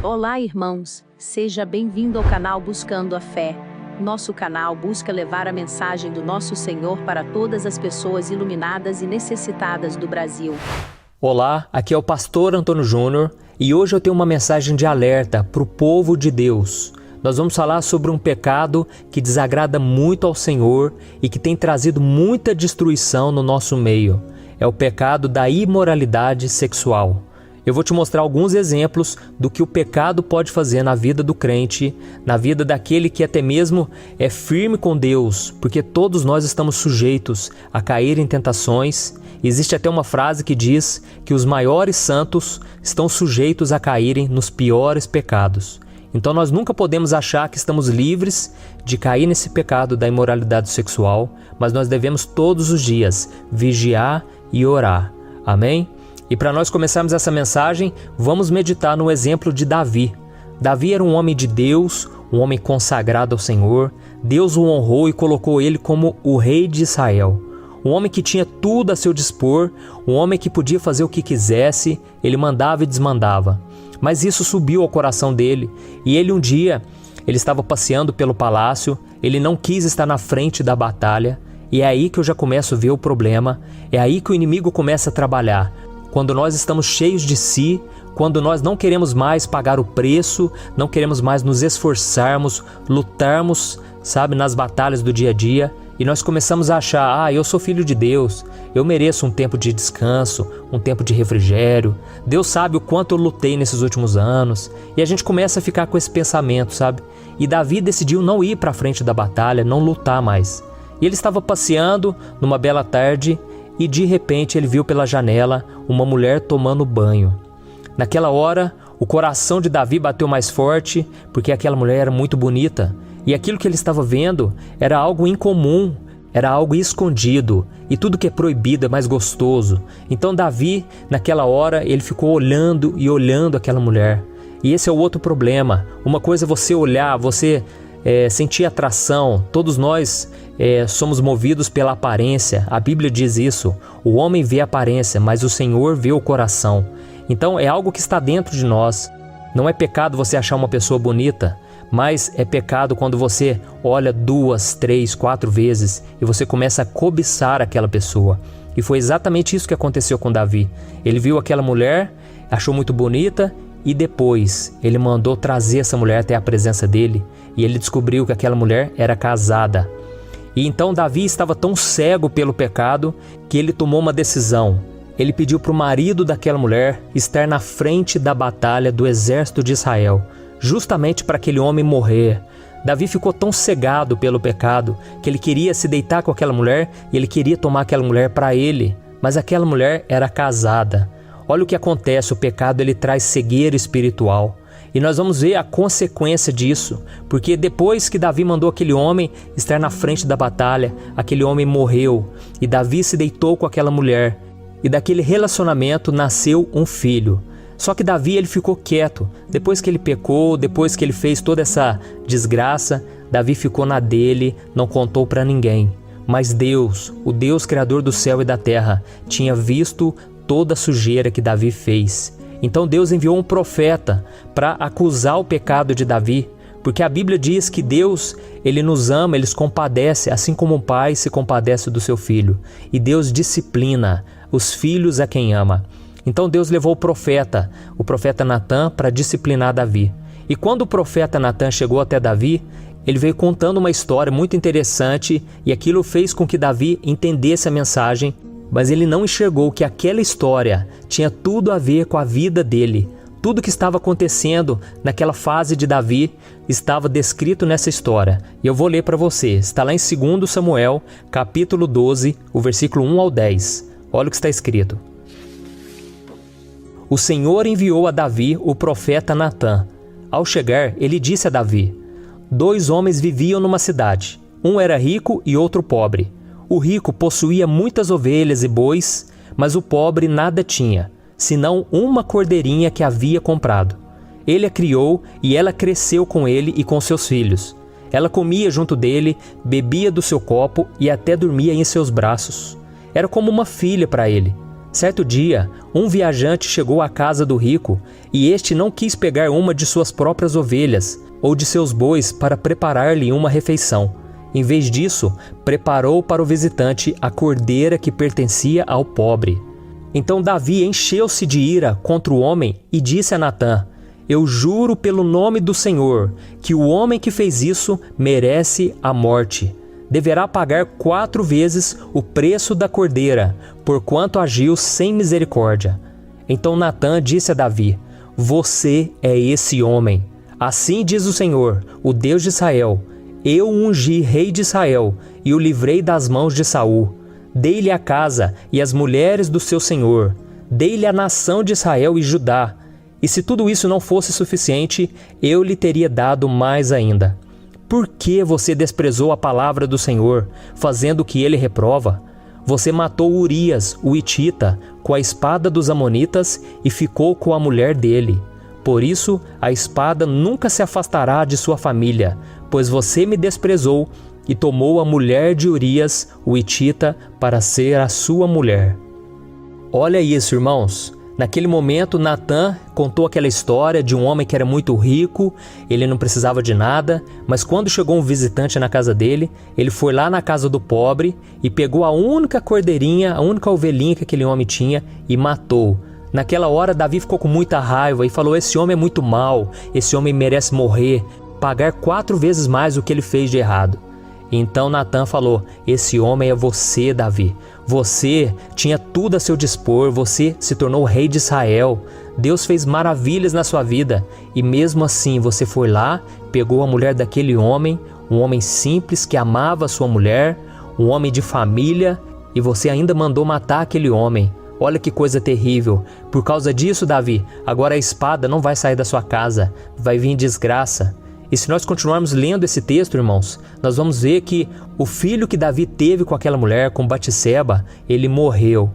Olá, irmãos, seja bem-vindo ao canal Buscando a Fé. Nosso canal busca levar a mensagem do nosso Senhor para todas as pessoas iluminadas e necessitadas do Brasil. Olá, aqui é o pastor Antônio Júnior e hoje eu tenho uma mensagem de alerta para o povo de Deus. Nós vamos falar sobre um pecado que desagrada muito ao Senhor e que tem trazido muita destruição no nosso meio. É o pecado da imoralidade sexual. Eu vou te mostrar alguns exemplos do que o pecado pode fazer na vida do crente, na vida daquele que até mesmo é firme com Deus, porque todos nós estamos sujeitos a cair em tentações. Existe até uma frase que diz que os maiores santos estão sujeitos a caírem nos piores pecados. Então nós nunca podemos achar que estamos livres de cair nesse pecado da imoralidade sexual, mas nós devemos todos os dias vigiar e orar. Amém? E para nós começarmos essa mensagem, vamos meditar no exemplo de Davi. Davi era um homem de Deus, um homem consagrado ao Senhor. Deus o honrou e colocou ele como o rei de Israel. Um homem que tinha tudo a seu dispor, um homem que podia fazer o que quisesse, ele mandava e desmandava. Mas isso subiu ao coração dele e ele um dia, ele estava passeando pelo palácio, ele não quis estar na frente da batalha e é aí que eu já começo a ver o problema, é aí que o inimigo começa a trabalhar. Quando nós estamos cheios de si, quando nós não queremos mais pagar o preço, não queremos mais nos esforçarmos, lutarmos, nas batalhas do dia a dia, e nós começamos a achar, eu sou filho de Deus, eu mereço um tempo de descanso, um tempo de refrigério, Deus sabe o quanto eu lutei nesses últimos anos, e a gente começa a ficar com esse pensamento, E Davi decidiu não ir para a frente da batalha, não lutar mais. E ele estava passeando numa bela tarde, e de repente ele viu pela janela uma mulher tomando banho. Naquela hora, o coração de Davi bateu mais forte, porque aquela mulher era muito bonita. E aquilo que ele estava vendo era algo incomum, era algo escondido. E tudo que é proibido é mais gostoso. Então Davi, naquela hora, ele ficou olhando e olhando aquela mulher. E esse é o outro problema. Uma coisa é você olhar, você sentir atração. Todos nós somos movidos pela aparência. A Bíblia diz isso. O homem vê a aparência, mas o Senhor vê o coração. Então é algo que está dentro de nós. Não é pecado você achar uma pessoa bonita, mas é pecado quando você olha 2, 3, 4 vezes e você começa a cobiçar aquela pessoa. E foi exatamente isso que aconteceu com Davi. Ele viu aquela mulher, achou muito bonita e depois ele mandou trazer essa mulher até a presença dele e ele descobriu que aquela mulher era casada. E então Davi estava tão cego pelo pecado que ele tomou uma decisão. Ele pediu para o marido daquela mulher estar na frente da batalha do exército de Israel, justamente para aquele homem morrer. Davi ficou tão cegado pelo pecado que ele queria se deitar com aquela mulher e ele queria tomar aquela mulher para ele, mas aquela mulher era casada. Olha o que acontece, o pecado ele traz cegueira espiritual. E nós vamos ver a consequência disso, porque depois que Davi mandou aquele homem estar na frente da batalha, aquele homem morreu e Davi se deitou com aquela mulher. E daquele relacionamento nasceu um filho. Só que Davi ele ficou quieto. Depois que ele pecou, depois que ele fez toda essa desgraça, Davi ficou na dele, não contou para ninguém. Mas Deus, o Deus criador do céu e da terra, tinha visto toda a sujeira que Davi fez. Então Deus enviou um profeta para acusar o pecado de Davi, porque a Bíblia diz que Deus, ele nos ama, ele se compadece, assim como um pai se compadece do seu filho. E Deus disciplina os filhos a quem ama. Então Deus levou o profeta Natã, para disciplinar Davi. E quando o profeta Natã chegou até Davi, ele veio contando uma história muito interessante e aquilo fez com que Davi entendesse a mensagem, mas ele não enxergou que aquela história tinha tudo a ver com a vida dele. Tudo que estava acontecendo naquela fase de Davi estava descrito nessa história. E eu vou ler para você. Está lá em 2 Samuel, capítulo 12, o versículo 1 ao 10. Olha o que está escrito. O Senhor enviou a Davi o profeta Natã. Ao chegar, ele disse a Davi: 2 homens viviam numa cidade. Um era rico e outro pobre. O rico possuía muitas ovelhas e bois, mas o pobre nada tinha, senão uma cordeirinha que havia comprado. Ele a criou e ela cresceu com ele e com seus filhos. Ela comia junto dele, bebia do seu copo e até dormia em seus braços. Era como uma filha para ele. Certo dia, um viajante chegou à casa do rico e este não quis pegar uma de suas próprias ovelhas ou de seus bois para preparar-lhe uma refeição. Em vez disso, preparou para o visitante a cordeira que pertencia ao pobre. Então Davi encheu-se de ira contra o homem e disse a Natã: Eu juro pelo nome do Senhor que o homem que fez isso merece a morte. Deverá pagar 4 vezes o preço da cordeira, porquanto agiu sem misericórdia. Então Natã disse a Davi: Você é esse homem. Assim diz o Senhor, o Deus de Israel: Eu o ungi rei de Israel e o livrei das mãos de Saul. Dei-lhe a casa e as mulheres do seu senhor. Dei-lhe a nação de Israel e Judá. E se tudo isso não fosse suficiente, eu lhe teria dado mais ainda. Por que você desprezou a palavra do Senhor, fazendo o que ele reprova? Você matou Urias, o hitita, com a espada dos amonitas e ficou com a mulher dele. Por isso, a espada nunca se afastará de sua família, pois você me desprezou e tomou a mulher de Urias, o hitita, para ser a sua mulher. Olha isso, irmãos. Naquele momento, Natã contou aquela história de um homem que era muito rico, ele não precisava de nada, mas quando chegou um visitante na casa dele, ele foi lá na casa do pobre e pegou a única cordeirinha, a única ovelhinha que aquele homem tinha e matou. Naquela hora, Davi ficou com muita raiva e falou: Esse homem é muito mau, esse homem merece morrer, pagar 4 vezes mais o que ele fez de errado. Então Natã falou: Esse homem é você, Davi. Você tinha tudo a seu dispor, você se tornou rei de Israel. Deus fez maravilhas na sua vida e mesmo assim você foi lá, pegou a mulher daquele homem, um homem simples que amava a sua mulher, um homem de família, e você ainda mandou matar aquele homem. Olha que coisa terrível. Por causa disso, Davi, agora a espada não vai sair da sua casa, vai vir desgraça. E se nós continuarmos lendo esse texto, irmãos, nós vamos ver que o filho que Davi teve com aquela mulher, com Batseba, ele morreu.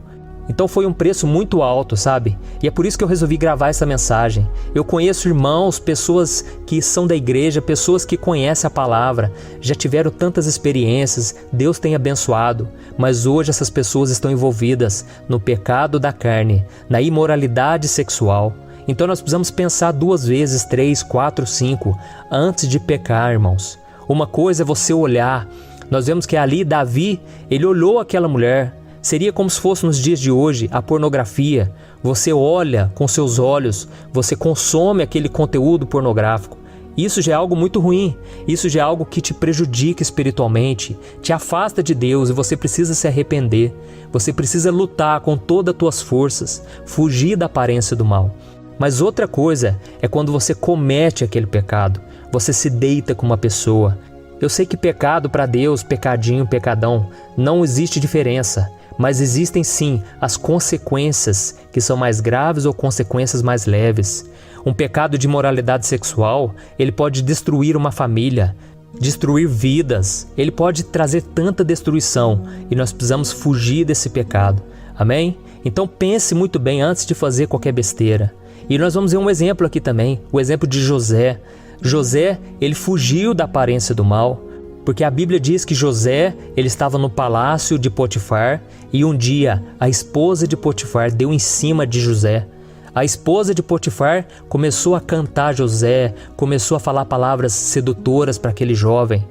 Então foi um preço muito alto, sabe? E é por isso que eu resolvi gravar essa mensagem. Eu conheço irmãos, pessoas que são da igreja, pessoas que conhecem a palavra, já tiveram tantas experiências, Deus tem abençoado, mas hoje essas pessoas estão envolvidas no pecado da carne, na imoralidade sexual. Então nós precisamos pensar 2 vezes, 3, 4, 5, antes de pecar, irmãos. Uma coisa é você olhar. Nós vemos que ali Davi, ele olhou aquela mulher. Seria como se fosse nos dias de hoje a pornografia. Você olha com seus olhos, você consome aquele conteúdo pornográfico. Isso já é algo muito ruim. Isso já é algo que te prejudica espiritualmente, te afasta de Deus e você precisa se arrepender. Você precisa lutar com todas as tuas forças, fugir da aparência do mal. Mas outra coisa é quando você comete aquele pecado, você se deita com uma pessoa. Eu sei que pecado para Deus, pecadinho, pecadão, não existe diferença, mas existem sim as consequências que são mais graves ou consequências mais leves. Um pecado de imoralidade sexual, ele pode destruir uma família, destruir vidas, ele pode trazer tanta destruição e nós precisamos fugir desse pecado, amém? Então pense muito bem antes de fazer qualquer besteira. E nós vamos ver um exemplo aqui também, o exemplo de José. José, ele fugiu da aparência do mal, porque a Bíblia diz que José, ele estava no palácio de Potifar e um dia a esposa de Potifar deu em cima de José. A esposa de Potifar começou a cantar José, começou a falar palavras sedutoras para aquele jovem.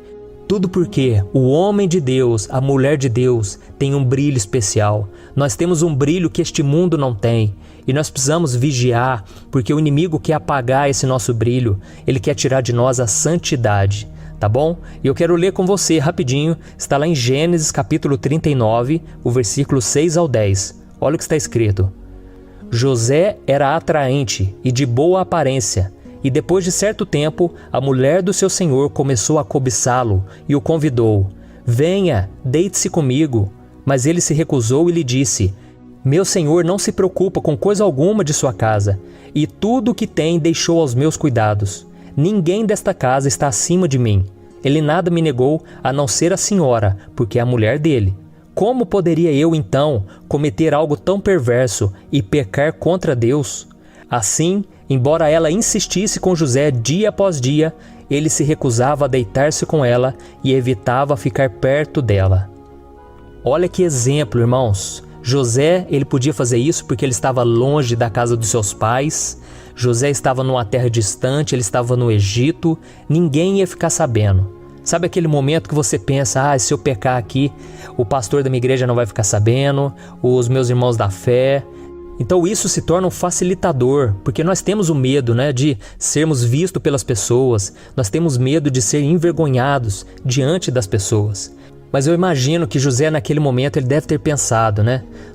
Tudo porque o homem de Deus, a mulher de Deus, tem um brilho especial. Nós temos um brilho que este mundo não tem. E nós precisamos vigiar, porque o inimigo quer apagar esse nosso brilho. Ele quer tirar de nós a santidade, tá bom? E eu quero ler com você rapidinho. Está lá em Gênesis capítulo 39, o versículo 6 ao 10. Olha o que está escrito. José era atraente e de boa aparência. E depois de certo tempo, a mulher do seu senhor começou a cobiçá-lo e o convidou. Venha, deite-se comigo. Mas ele se recusou e lhe disse: Meu senhor não se preocupa com coisa alguma de sua casa, e tudo o que tem deixou aos meus cuidados. Ninguém desta casa está acima de mim. Ele nada me negou, a não ser a senhora, porque é a mulher dele. Como poderia eu, então, cometer algo tão perverso e pecar contra Deus? Assim, embora ela insistisse com José dia após dia, ele se recusava a deitar-se com ela e evitava ficar perto dela. Olha que exemplo, irmãos. José, ele podia fazer isso porque ele estava longe da casa dos seus pais. José estava numa terra distante, ele estava no Egito, ninguém ia ficar sabendo. Sabe aquele momento que você pensa, se eu pecar aqui, o pastor da minha igreja não vai ficar sabendo, os meus irmãos da fé. Então isso se torna um facilitador, porque nós temos o medo, de sermos vistos pelas pessoas, nós temos medo de ser envergonhados diante das pessoas. Mas eu imagino que José naquele momento ele deve ter pensado,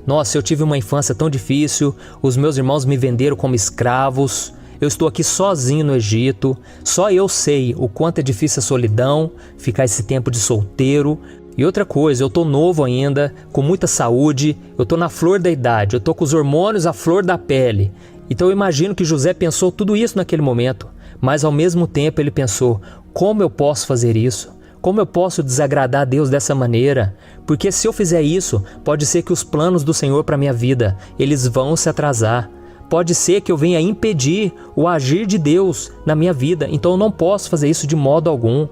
Nossa, eu tive uma infância tão difícil, os meus irmãos me venderam como escravos, eu estou aqui sozinho no Egito, só eu sei o quanto é difícil a solidão, ficar esse tempo de solteiro. E outra coisa, eu estou novo ainda, com muita saúde, eu estou na flor da idade, eu estou com os hormônios à flor da pele. Então eu imagino que José pensou tudo isso naquele momento, mas ao mesmo tempo ele pensou, como eu posso fazer isso? Como eu posso desagradar a Deus dessa maneira? Porque se eu fizer isso, pode ser que os planos do Senhor para minha vida, eles vão se atrasar. Pode ser que eu venha impedir o agir de Deus na minha vida, então eu não posso fazer isso de modo algum.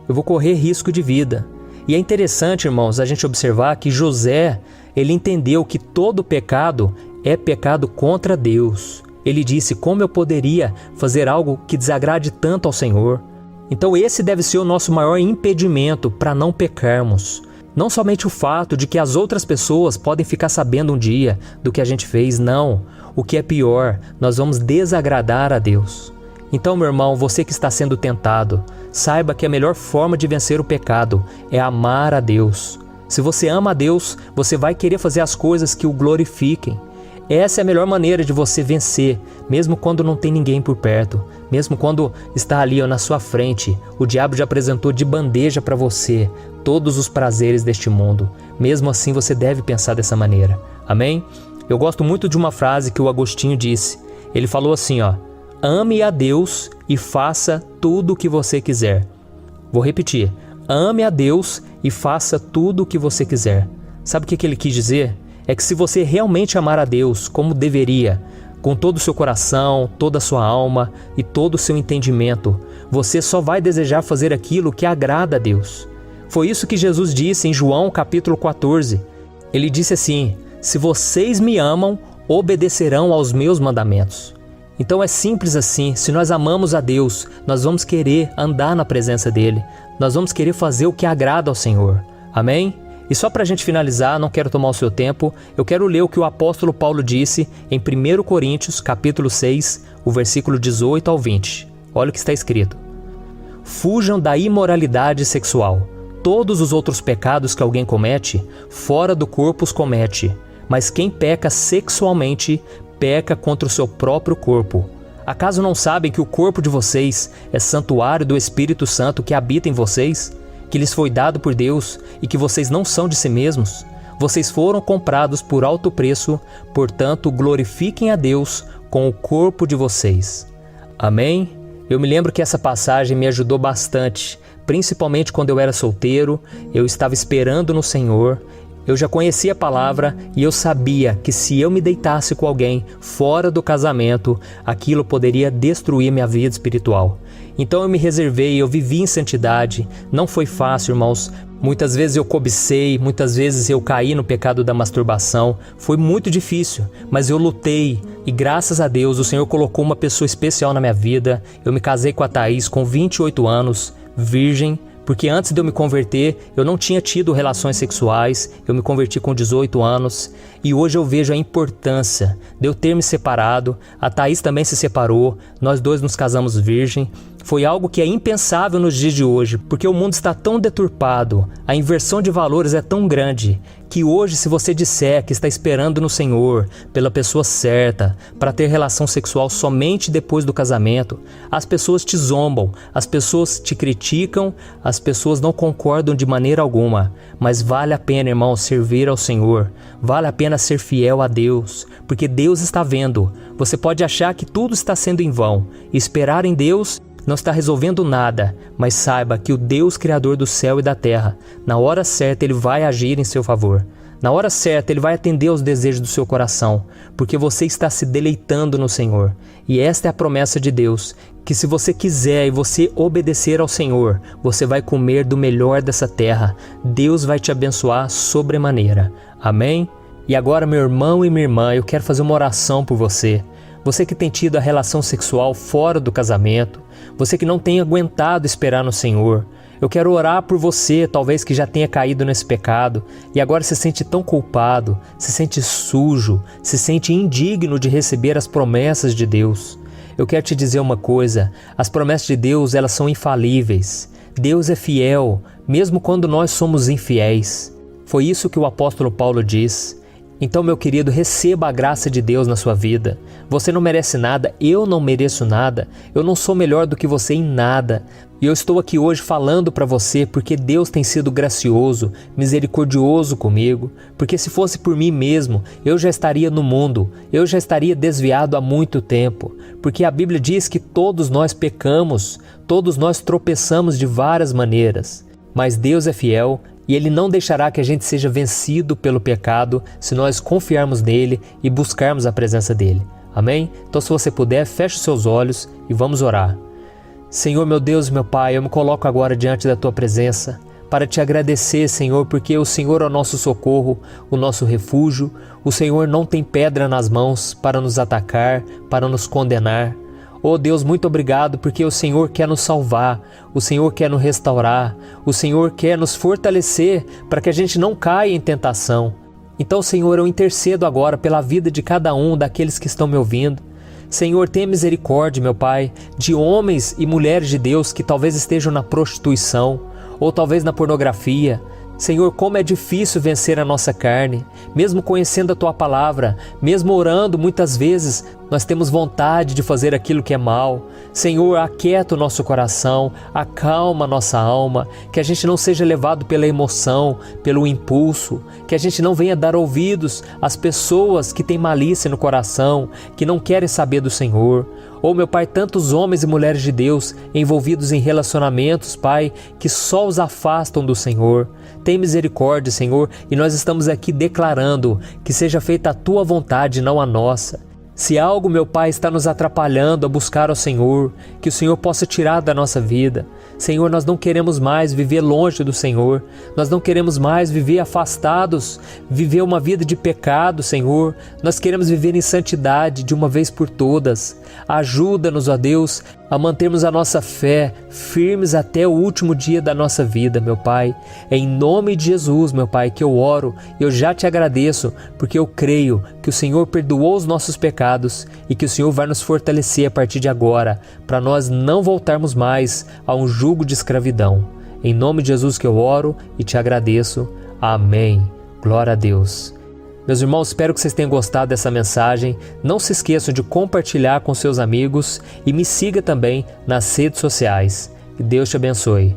Eu vou correr risco de vida. E é interessante, irmãos, a gente observar que José, ele entendeu que todo pecado é pecado contra Deus. Ele disse, como eu poderia fazer algo que desagrade tanto ao Senhor? Então esse deve ser o nosso maior impedimento para não pecarmos. Não somente o fato de que as outras pessoas podem ficar sabendo um dia do que a gente fez, não. O que é pior, nós vamos desagradar a Deus. Então, meu irmão, você que está sendo tentado, saiba que a melhor forma de vencer o pecado é amar a Deus. Se você ama a Deus, você vai querer fazer as coisas que o glorifiquem. Essa é a melhor maneira de você vencer, mesmo quando não tem ninguém por perto, mesmo quando está ali na sua frente, o diabo já apresentou de bandeja para você todos os prazeres deste mundo. Mesmo assim você deve pensar dessa maneira, amém? Eu gosto muito de uma frase que o Agostinho disse, ele falou assim, ame a Deus e faça tudo o que você quiser. Vou repetir, ame a Deus e faça tudo o que você quiser. Sabe o que ele quis dizer? É que se você realmente amar a Deus como deveria, com todo o seu coração, toda a sua alma e todo o seu entendimento, você só vai desejar fazer aquilo que agrada a Deus. Foi isso que Jesus disse em João capítulo 14. Ele disse assim, se vocês me amam, obedecerão aos meus mandamentos. Então é simples assim, se nós amamos a Deus, nós vamos querer andar na presença dEle, nós vamos querer fazer o que agrada ao Senhor. Amém? E só para a gente finalizar, não quero tomar o seu tempo, eu quero ler o que o apóstolo Paulo disse em 1 Coríntios, capítulo 6, o versículo 18 ao 20. Olha o que está escrito. Fujam da imoralidade sexual. Todos os outros pecados que alguém comete, fora do corpo os comete. Mas quem peca sexualmente, peca contra o seu próprio corpo. Acaso não sabem que o corpo de vocês é santuário do Espírito Santo que habita em vocês? Que lhes foi dado por Deus e que vocês não são de si mesmos? Vocês foram comprados por alto preço, portanto glorifiquem a Deus com o corpo de vocês. Amém? Eu me lembro que essa passagem me ajudou bastante, principalmente quando eu era solteiro, eu estava esperando no Senhor, eu já conhecia a palavra e eu sabia que se eu me deitasse com alguém fora do casamento, aquilo poderia destruir minha vida espiritual. Então eu me reservei, eu vivi em santidade, não foi fácil, irmãos. Muitas vezes eu cobicei, muitas vezes eu caí no pecado da masturbação. Foi muito difícil, mas eu lutei e graças a Deus o Senhor colocou uma pessoa especial na minha vida. Eu me casei com a Thaís com 28 anos, virgem, porque antes de eu me converter, eu não tinha tido relações sexuais, eu me converti com 18 anos e hoje eu vejo a importância de eu ter me separado, a Thaís também se separou, nós dois nos casamos virgem. Foi algo que é impensável nos dias de hoje, porque o mundo está tão deturpado, a inversão de valores é tão grande, que hoje se você disser que está esperando no Senhor, pela pessoa certa, para ter relação sexual somente depois do casamento, as pessoas te zombam, as pessoas te criticam, as pessoas não concordam de maneira alguma, mas vale a pena, irmão, servir ao Senhor, vale a pena ser fiel a Deus, porque Deus está vendo. Você pode achar que tudo está sendo em vão, e esperar em Deus não está resolvendo nada, mas saiba que o Deus Criador do céu e da terra, na hora certa Ele vai agir em seu favor. Na hora certa Ele vai atender aos desejos do seu coração, porque você está se deleitando no Senhor. E esta é a promessa de Deus, que se você quiser e você obedecer ao Senhor, você vai comer do melhor dessa terra. Deus vai te abençoar sobremaneira. Amém? E agora, meu irmão e minha irmã, eu quero fazer uma oração por você. Você que tem tido a relação sexual fora do casamento, você que não tem aguentado esperar no Senhor, eu quero orar por você, talvez que já tenha caído nesse pecado e agora se sente tão culpado, se sente sujo, se sente indigno de receber as promessas de Deus. Eu quero te dizer uma coisa, as promessas de Deus, elas são infalíveis. Deus é fiel, mesmo quando nós somos infiéis. Foi isso que o apóstolo Paulo diz. Então, meu querido, receba a graça de Deus na sua vida. Você não merece nada, eu não mereço nada, eu não sou melhor do que você em nada. E eu estou aqui hoje falando para você porque Deus tem sido gracioso, misericordioso comigo, porque se fosse por mim mesmo, eu já estaria no mundo, eu já estaria desviado há muito tempo, porque a Bíblia diz que todos nós pecamos, todos nós tropeçamos de várias maneiras, mas Deus é fiel e Ele não deixará que a gente seja vencido pelo pecado se nós confiarmos nele e buscarmos a presença dele. Amém? Então, se você puder, feche os seus olhos e vamos orar. Senhor, meu Deus e meu Pai, eu me coloco agora diante da Tua presença para Te agradecer, Senhor, porque o Senhor é o nosso socorro, o nosso refúgio. O Senhor não tem pedra nas mãos para nos atacar, para nos condenar. Oh Deus, muito obrigado porque o Senhor quer nos salvar, o Senhor quer nos restaurar, o Senhor quer nos fortalecer para que a gente não caia em tentação. Então, Senhor, eu intercedo agora pela vida de cada um daqueles que estão me ouvindo. Senhor, tenha misericórdia, meu Pai, de homens e mulheres de Deus que talvez estejam na prostituição ou talvez na pornografia. Senhor, como é difícil vencer a nossa carne, mesmo conhecendo a Tua palavra, mesmo orando muitas vezes, nós temos vontade de fazer aquilo que é mal. Senhor, aquieta o nosso coração, acalma a nossa alma, que a gente não seja levado pela emoção, pelo impulso, que a gente não venha dar ouvidos às pessoas que têm malícia no coração, que não querem saber do Senhor. Oh, meu Pai, tantos homens e mulheres de Deus envolvidos em relacionamentos, Pai, que só os afastam do Senhor. Tem misericórdia, Senhor, e nós estamos aqui declarando que seja feita a Tua vontade, não a nossa. Se algo, meu Pai, está nos atrapalhando a buscar ao Senhor, que o Senhor possa tirar da nossa vida. Senhor, nós não queremos mais viver longe do Senhor, nós não queremos mais viver afastados, viver uma vida de pecado, Senhor. Nós queremos viver em santidade de uma vez por todas. Ajuda-nos, ó Deus, a mantermos a nossa fé firmes até o último dia da nossa vida, meu Pai. É em nome de Jesus, meu Pai, que eu oro, eu já te agradeço, porque eu creio que o Senhor perdoou os nossos pecados e que o Senhor vai nos fortalecer a partir de agora, para nós não voltarmos mais a um jugo de escravidão. Em nome de Jesus que eu oro e te agradeço. Amém. Glória a Deus. Meus irmãos, espero que vocês tenham gostado dessa mensagem. Não se esqueçam de compartilhar com seus amigos e me siga também nas redes sociais. Que Deus te abençoe.